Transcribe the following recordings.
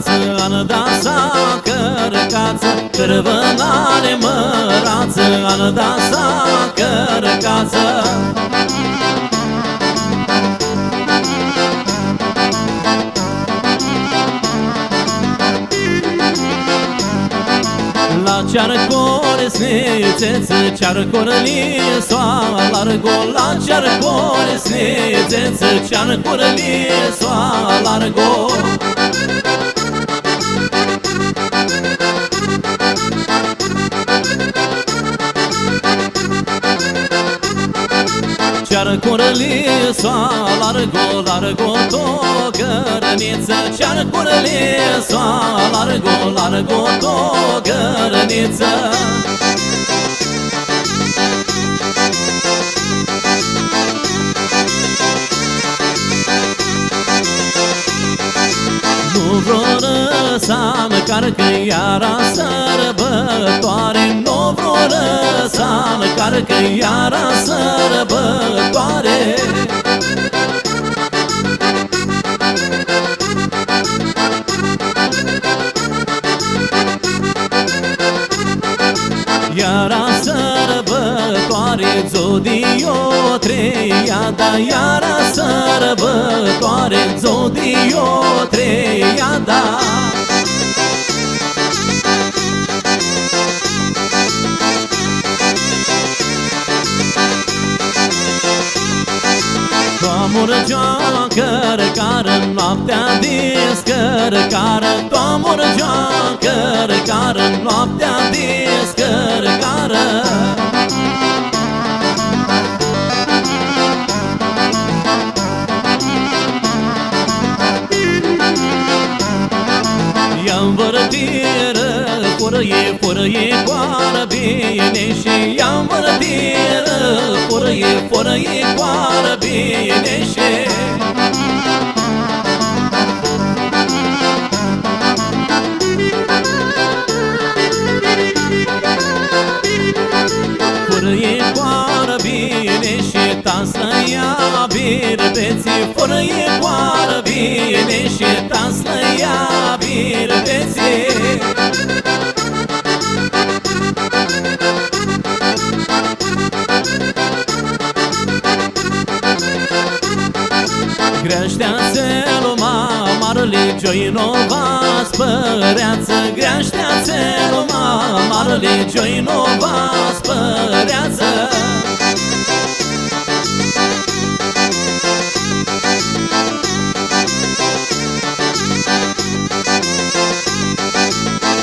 mărață, anăda sa cărăcață, cărăvănare mărață, anăda sa cărăcață. La cearcore snețeță, cearcorălie soa largo. La cearcore snețeță, cearcorălie soa largo. Cearcorălie soa largo, largo to gărăniță. Cearcorălie soa largo, largo to gărăniță. Nu vreo răsană, carcă iara sărbătoare. Nu vreo răsană, carcă iara sărbătoare. Iara sărbătoare, zodio treiada. Iara sărbătoare, zodio treiada. Toamură-gea cărăcară, noaptea descărăcară. Toamură-gea cărăcară, noaptea descărăcară. I-am vărătiră, fărăie, coară bine. Și i-am vărătiră, fărăie, coară bine. Și fărăie, coară bine. Și taslăia birbeții. Fărăie, coară bine. Și taslăia birbeții. Greaștea-ți-l marele Joinova spăreață. Greaștea-ți-l marele Joinova spăreață.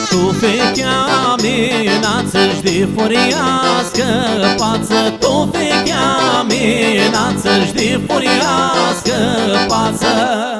Tu fechea minață-și de furiască pață. Tu fechea minață-și de furiască pață.